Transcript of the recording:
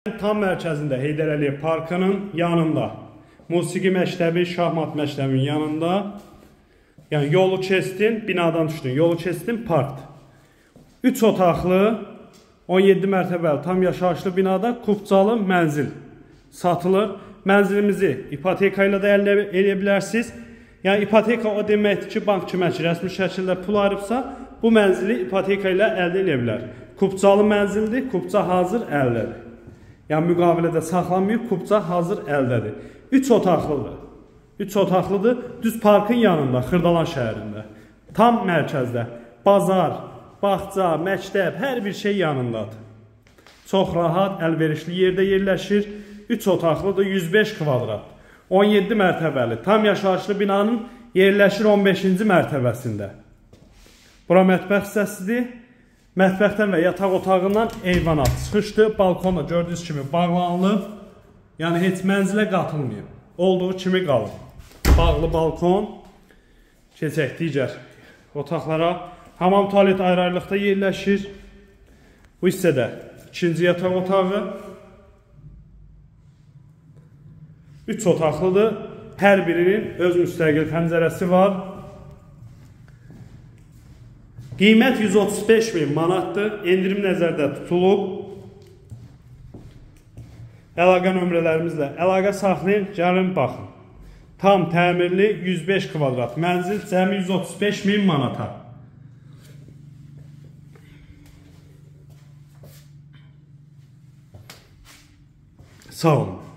Tam mərkəzində Heydər Əliyev Parkının yanında, musiqi məktəbi, şahmat məktəbinin yanında, yəni yolu keçdin, binadan düşdün, yolu keçdin, parkdır. 3 otaqlı, 17 mərtəbəli, tam yaşayışlı binada Kupcalı mənzil satılır. Mənzilimizi ipoteka ilə də əldə edə bilərsiniz. Yəni ipoteka o deməkdir ki, bank kimə ki, rəsmi şəkildə pul ayırıbsa, bu mənzili ipoteka ilə əldə edə bilər. Kupcalı mənzildir, Kupca hazır əldədir. Yəni müqavilədə saxlanmayıb, Kupca hazır əldədir. 3 otaqlıdır. 3 otaqlıdır, düz parkın yanında, Xırdalan şəhərində. Tam mərkəzdə. Bazar, bağça, məktəb, hər bir şey yanındadır. Çox rahat, əlverişli yerdə yerləşir. 3 otaqlıdır, 105 kvadrat. 17 mərtəbəli. Tam yaşayışlı binanın yerləşir 15-ci mərtəbəsində. Bura mətbəx hissəsidir. Mətbəxdən və yataq otağından eyvana çıxışdır. Balkona gördüyünüz kimi bağlanılıb. Yəni heç mənzilə qatılmayıb. Olduğu kimi qalıb. Bağlı balkon. Keçək digər otaqlara. Hamam tualet ayrı-ayrılıqda yerləşir. Bu hissədə ikinci yataq otağı. 3 otaqlıdır. Hər birinin öz müstəqil pəncərəsi var. Qiymət 135.000 manatdır. Endirim nəzərdə tutulub. Əlaqə nömrələrimizlə əlaqə saxlayın, gəlin baxın. Tam təmirli 105 kvadrat mənzil cəmi 135.000 manata. Sağ olun.